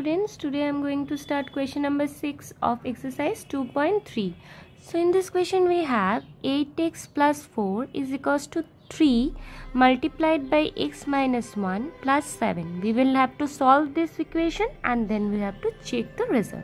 students, today I am going to start question number 6 of exercise 2.3. So in this question we have 8x plus 4 is equals to 3 multiplied by x minus 1 plus 7. We will have to solve this equation and then we have to check the result.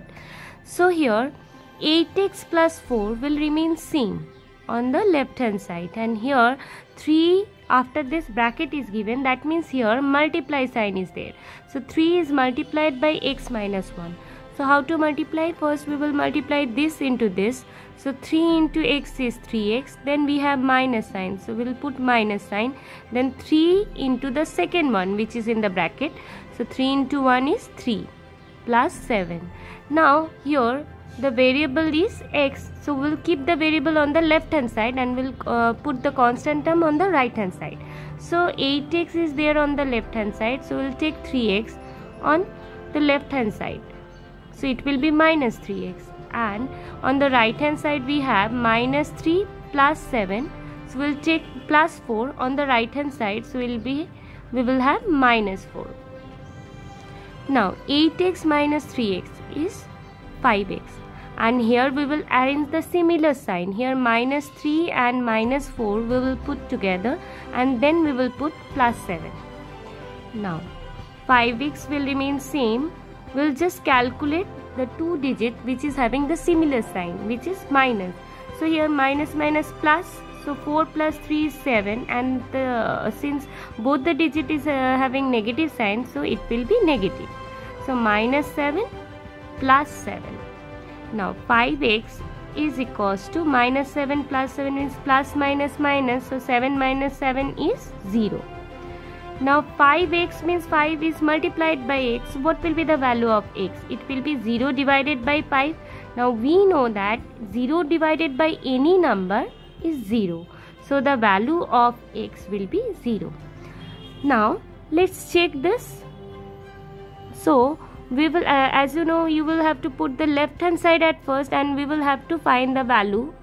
So here 8x plus 4 will remain same on the left hand side, and here 3 after this bracket is given, that means here multiply sign is there. So 3 is multiplied by x minus 1. So how to multiply? First we will multiply this into this. So 3 into x is 3x, then we have minus sign, so we will put minus sign, then 3 into the second one which is in the bracket. So 3 into 1 is 3 plus 7. Now here the variable is x, so we'll keep the variable on the left hand side and we'll put the constant term on the right hand side. So 8x is there on the left hand side, so we'll take 3x on the left hand side, so it will be minus 3x, and on the right hand side we have minus 3 plus 7, so we'll take plus 4 on the right hand side, so we will have minus 4. Now 8x minus 3x is 5x, and here we will arrange the similar sign. Here minus 3 and minus 4 we will put together and then we will put plus 7. Now 5x will remain same. We'll just calculate the two digit which is having the similar sign, which is minus. So here minus minus plus, so 4 plus 3 is 7, and since both the digit is having negative sign, so it will be negative. So minus 7 plus 7. Now 5x is equals to minus 7 plus 7 is plus minus minus, so 7 minus 7 is 0. Now 5x means 5 is multiplied by x. What will be the value of x? It will be 0 divided by 5. Now we know that 0 divided by any number is 0. So the value of x will be 0. Now let's check this. So we will, as you know, you will have to put the left hand side at first and we will have to find the value,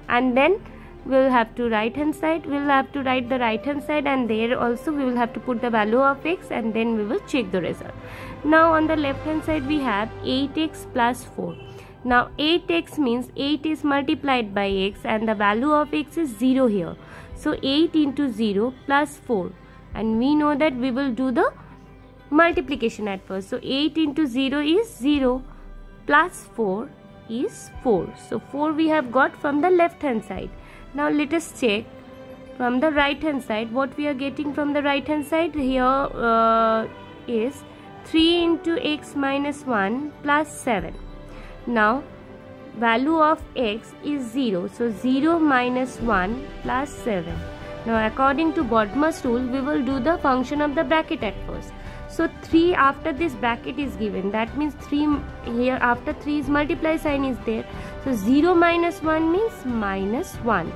and then we will have to right hand side, we will have to write the right hand side, and there also we will have to put the value of x, and then we will check the result. Now on the left hand side we have 8x plus 4. Now 8x means 8 is multiplied by x and the value of x is 0 here. So 8 into 0 plus 4, and we know that we will do the multiplication at first. So 8 into 0 is 0 plus 4 is 4. So 4 we have got from the left hand side. Now let us check from the right hand side what we are getting from the right hand side. Here is 3 into x minus 1 plus 7. Now value of x is 0, so 0 minus 1 plus 7. Now according to Bodmer's rule we will do the function of the bracket at first. So 3 after this bracket is given, that means 3 here after 3 is multiply sign is there. So 0 minus 1 means minus 1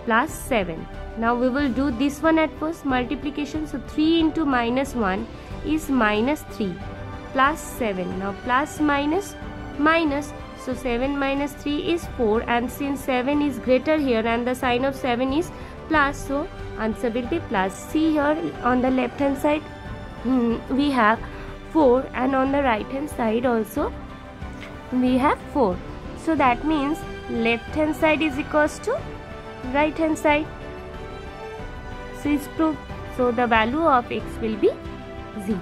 plus 7. Now we will do this one at first, multiplication. So 3 into minus 1 is minus 3 plus 7. Now plus minus minus, so 7 minus 3 is 4, and since 7 is greater here and the sign of 7 is plus, so answer will be plus. See here on the left hand side we have 4, and on the right hand side also we have 4. So that means left hand side is equals to right hand side. So it's proved. So the value of x will be 0.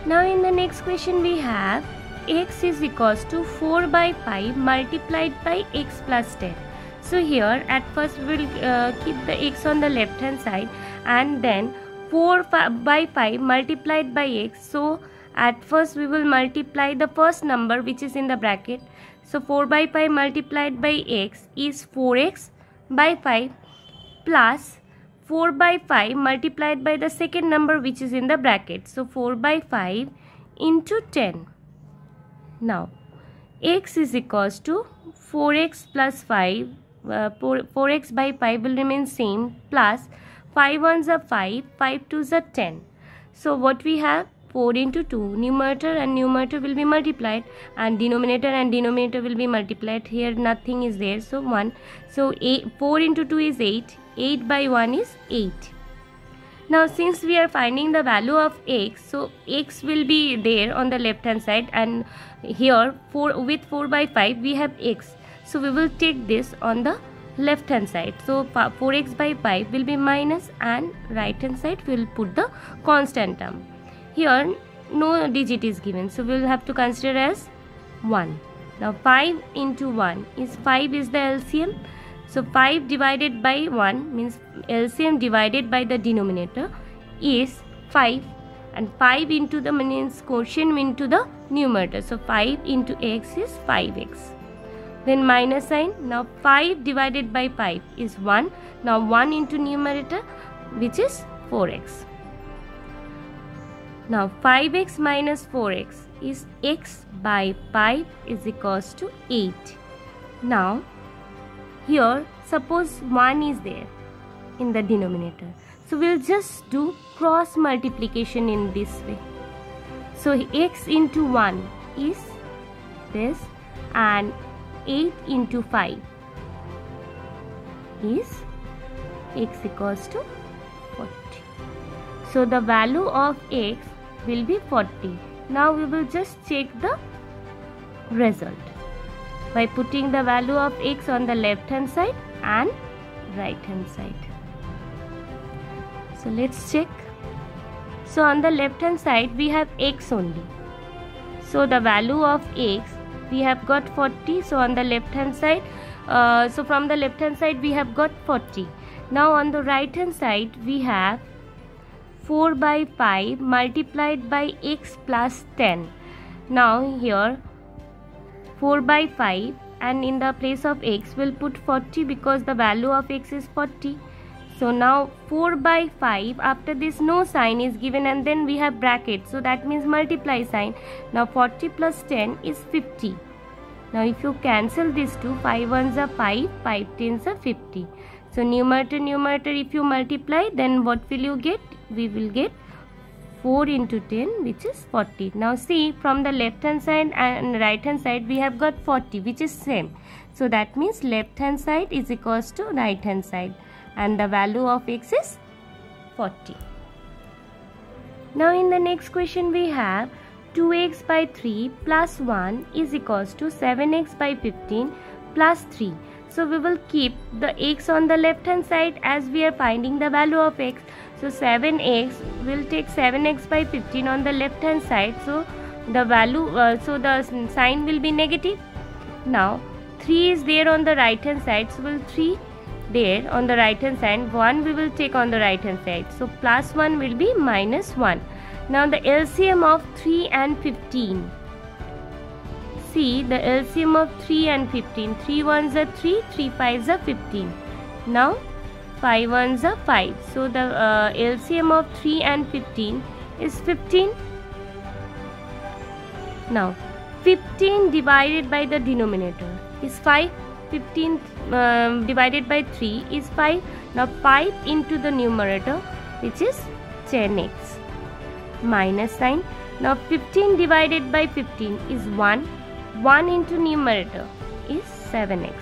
Now in the next question we have x is equals to 4 by 5 multiplied by x plus 10. So here at first we will keep the x on the left hand side, and then 4 by 5 multiplied by x. So at first we will multiply the first number which is in the bracket. So 4 by 5 multiplied by x is 4x by 5 plus 4 by 5 multiplied by the second number which is in the bracket. So 4 by 5 into 10. Now x is equals to 4x plus 5, 4x by 5 will remain same, plus 5 ones are 5, 5 twos are 10. So what we have? 4 into 2, numerator and numerator will be multiplied, and denominator will be multiplied. Here nothing is there, so 1. So 4 into 2 is 8, 8 by 1 is 8. Now since we are finding the value of x, so x will be there on the left hand side, and here with 4 by 5 we have x, so we will take this on the left hand side. So 4x by 5 will be minus, and right hand side we will put the constant term. Here no digit is given, so we will have to consider as 1. Now 5 into 1 is 5 is the LCM. So 5 divided by 1 means LCM divided by the denominator is 5, and 5 into the means quotient into the numerator. So 5 into x is 5x. Then minus sign. Now 5 divided by 5 is 1. Now 1 into numerator, which is 4x. Now 5x minus 4x is x by 5 is equals to 8. Now here suppose 1 is there in the denominator, so we'll just do cross multiplication in this way. So x into 1 is this, and 8 into 5 is x equals to 40. So the value of x will be 40. Now we will just check the result by putting the value of x on the left hand side and right hand side. So let's check. So on the left hand side we have x only. So the value of x we have got 40. So on the left hand side, so from the left hand side we have got 40. Now on the right hand side we have 4 by 5 multiplied by x plus 10. Now here 4 by 5, and in the place of x we'll put 40 because the value of x is 40. So now 4 by 5, after this no sign is given, and then we have bracket, so that means multiply sign. Now 40 plus 10 is 50. Now if you cancel these two, 5 ones are 5, 5 tens are 50. So numerator if you multiply, then what will you get? We will get 4 into 10, which is 40. Now see, from the left hand side and right hand side we have got 40, which is same. So that means left hand side is equals to right hand side, and the value of x is 40. Now in the next question we have 2x by 3 plus 1 is equals to 7x by 15 plus 3. So we will keep the x on the left hand side as we are finding the value of x. So 7x, will take 7x by 15 on the left hand side. So the value, so the sign will be negative. Now 3 is there on the right hand side. So we'll 3 there on the right hand side. 1 we will take on the right hand side. So plus 1 will be minus 1. Now the LCM of 3 and 15. See the LCM of 3 and 15. 3 ones are 3, 3 5s are 15. Now 5 ones are 5. So the LCM of 3 and 15 is 15. Now 15 divided by the denominator is 5. 15 divided by 3 is 5. Now 5 into the numerator, which is 10x. Minus sign. Now 15 divided by 15 is 1. 1 into numerator is 7x.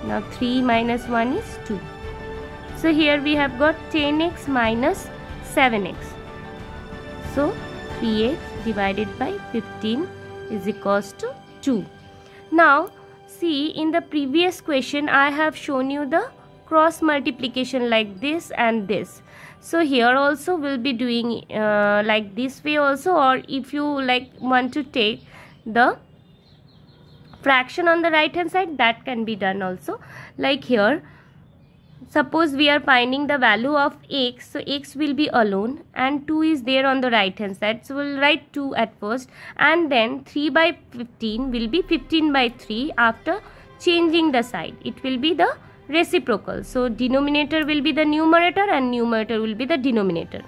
Now 3 minus 1 is 2. So here we have got 10x minus 7x. So 3x divided by 15 is equals to 2. Now see, in the previous question I have shown you the cross multiplication like this and this. So here also we'll be doing like this way also, or if you like want to take the fraction on the right hand side, that can be done also. Like here, suppose we are finding the value of x, so x will be alone and 2 is there on the right hand side. So we'll write 2 at first, and then 3 by 15 will be 15 by 3 after changing the side. It will be the reciprocal. So denominator will be the numerator and numerator will be the denominator.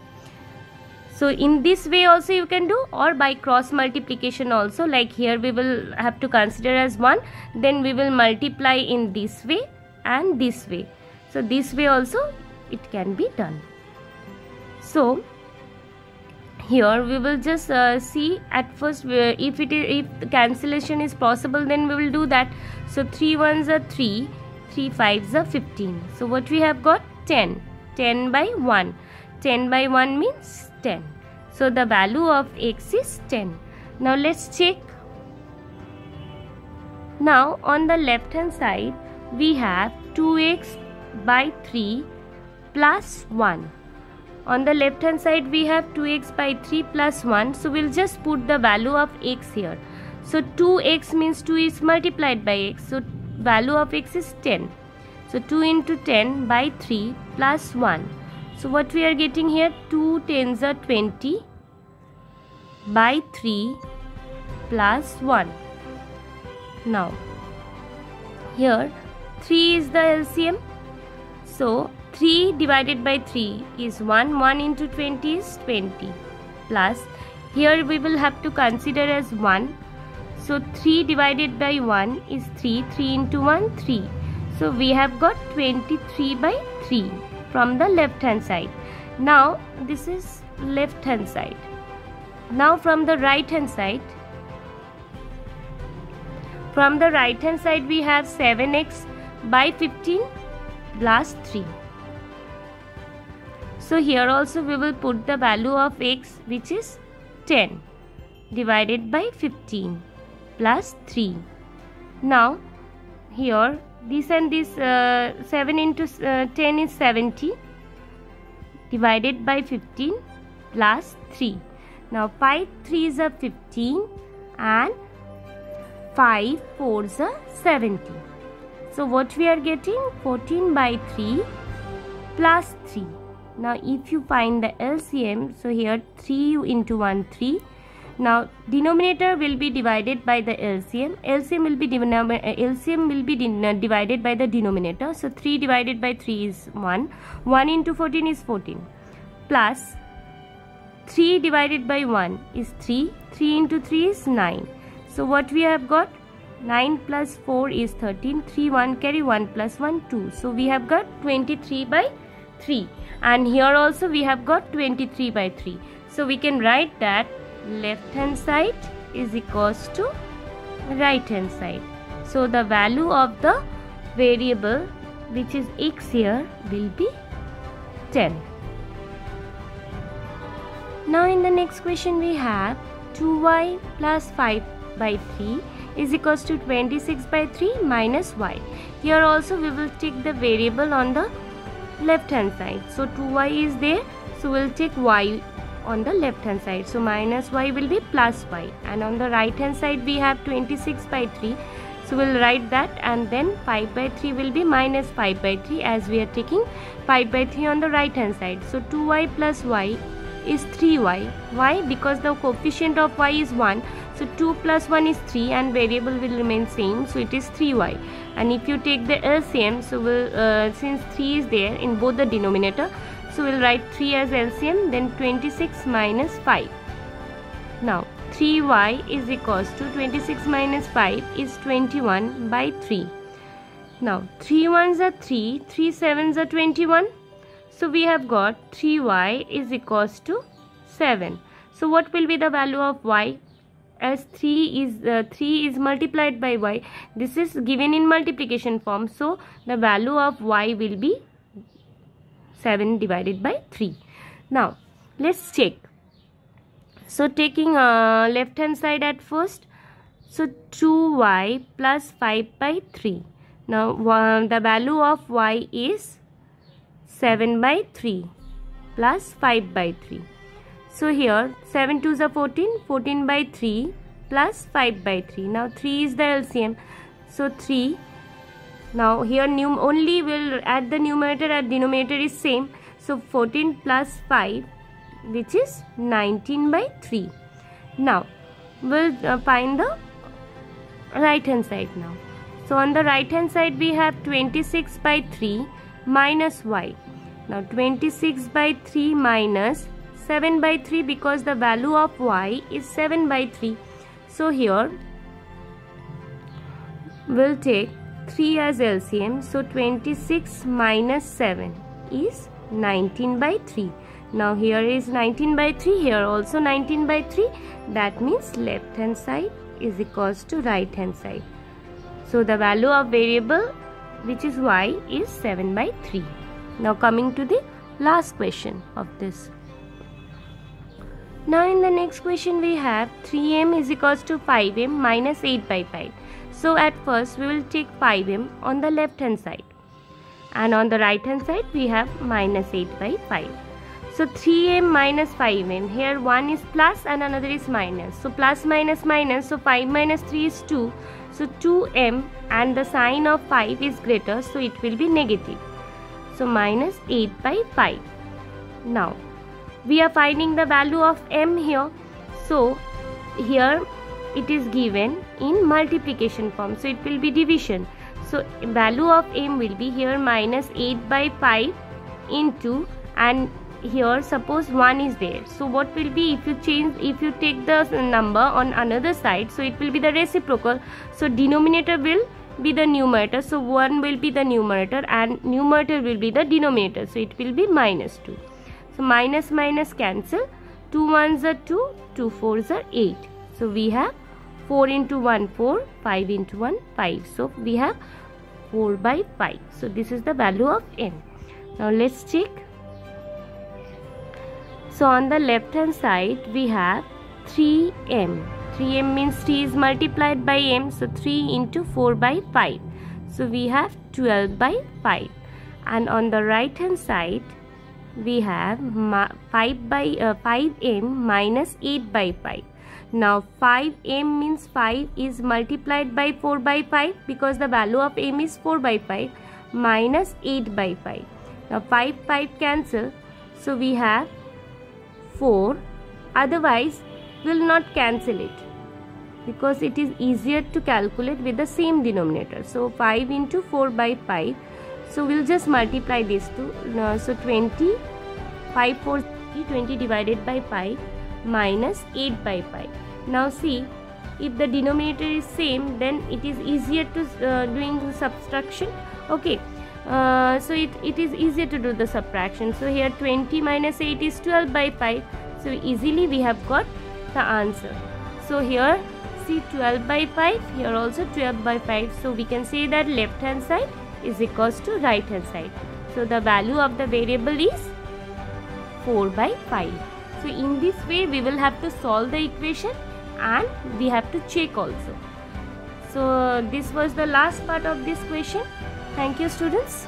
So in this way also you can do, or by cross multiplication also. Like here we will have to consider as 1, then we will multiply in this way and this way. So this way also it can be done. So here we will just see at first if the cancellation is possible, then we will do that. So 3 ones are 3, 3 5s are 15. So what we have got? 10. 10 by 1. 10 by 1 means 10. So the value of x is 10. Now let's check. Now on the left hand side we have 2x by 3 plus 1. On the left hand side we have 2x by 3 plus 1. So we'll just put the value of x here. So 2x means 2 is multiplied by x. So value of x is 10. So 2 into 10 by 3 plus 1. So what we are getting here, 2 tens are 20 by 3 plus 1. Now here 3 is the LCM. So 3 divided by 3 is 1. 1 into 20 is 20. Plus here we will have to consider as 1. So 3 divided by 1 is 3. 3 into 1, 3. So we have got 23 by 3 from the left hand side. Now this is left hand side. Now from the right hand side. From the right hand side we have 7x by 15 plus 3. So here also we will put the value of x, which is 10 divided by 15 plus 3. Now here this and this 7 into 10 is 70 divided by 15 plus 3. Now 5 3s are 15 and 5 4s are 70. So what we are getting, 14 by 3 plus 3. Now if you find the LCM, so here 3 into 1 3. Now denominator will be divided by the LCM. LCM will be divided by the denominator. So 3 divided by 3 is 1. 1 into 14 is 14. Plus 3 divided by 1 is 3. 3 into 3 is 9. So what we have got? 9 plus 4 is 13. 3 1 carry 1 plus 1 2. So we have got 23 by 3. And here also we have got 23 by 3. So we can write that left hand side is equals to right hand side. So the value of the variable, which is x here, will be 10. Now in the next question we have 2y plus 5 by 3 is equals to 26 by 3 minus y. Here also we will take the variable on the left hand side. So 2y is there, so we'll take y on the left hand side. So minus y will be plus y, and on the right hand side we have 26 by 3. So we'll write that, and then 5 by 3 will be minus 5 by 3, as we are taking 5 by 3 on the right hand side. So 2y plus y is 3y. Why? Because the coefficient of y is 1. So 2 plus 1 is 3 and variable will remain same. So it is 3y. And if you take the LCM, so we'll, since 3 is there in both the denominator, so we'll write 3 as LCM, then 26 minus 5. Now 3y is equals to 26 minus 5 is 21 by 3. Now 3 1s are 3, 3 7s are 21. So we have got 3y is equals to 7. So what will be the value of y? As 3 is multiplied by y, this is given in multiplication form. So the value of y will be 7 divided by 3. Now let's check. So taking left hand side at first. So 2y plus 5 by 3. Now the value of y is 7 by 3 plus 5 by 3. So here 7 2s are 14, 14 by 3 plus 5 by 3. Now 3 is the LCM. So 3. Now here only will add the numerator and denominator is same. So 14 plus 5, which is 19 by 3. Now we'll find the right hand side now. So on the right hand side we have 26 by 3 minus y. Now 26 by 3 minus 7 by 3, because the value of y is 7 by 3. So here we'll take 3 as LCM. So 26 minus 7 is 19 by 3. Now here is 19 by 3, here also 19 by 3. That means left hand side is equals to right hand side. So the value of variable, which is y, is 7 by 3. Now coming to the last question of this. Now in the next question we have 3m is equals to 5m minus 8 by 5. So at first we will take 5m on the left hand side, and on the right hand side we have minus 8 by 5. So 3m minus 5m, here one is plus and another is minus. So plus minus minus, so 5 minus 3 is 2. So 2m, and the sign of 5 is greater, so it will be negative. So minus 8 by 5. Now we are finding the value of m here. So here it is given in multiplication form, so it will be division. So value of m will be here minus 8 by 5 into, and here suppose 1 is there. So what will be, if you take the number on another side, so it will be the reciprocal. So denominator will be the numerator, so 1 will be the numerator and numerator will be the denominator, so it will be minus 2. So minus minus cancel, 2 ones are 2, 2 fours are 8. So we have 4 into 1 4, 5 into 1 5. So we have 4 by 5. So this is the value of m. Now let's check. So on the left hand side we have 3m. 3m means 3 is multiplied by m, so 3 into 4 by 5. So we have 12 by 5. And on the right hand side we have 5m minus 8 by 5. Now 5m means 5 is multiplied by 4 by 5 because the value of m is 4 by 5 minus 8 by 5. Now 5 cancel, so we have 4, otherwise we will not cancel it because it is easier to calculate with the same denominator. So 5 into 4 by 5, so we will just multiply these two. So 20, 5 4 20 divided by 5 minus 8 by 5. Now see, if the denominator is same, then it is easier to doing the subtraction. Okay, so it is easier to do the subtraction. So here 20 minus 8 is 12 by 5. So easily we have got the answer. So here see 12 by 5, here also 12 by 5. So we can say that left hand side is equals to right hand side. So the value of the variable is 4 by 5. So in this way we will have to solve the equation and we have to check also. So this was the last part of this question. Thank you students.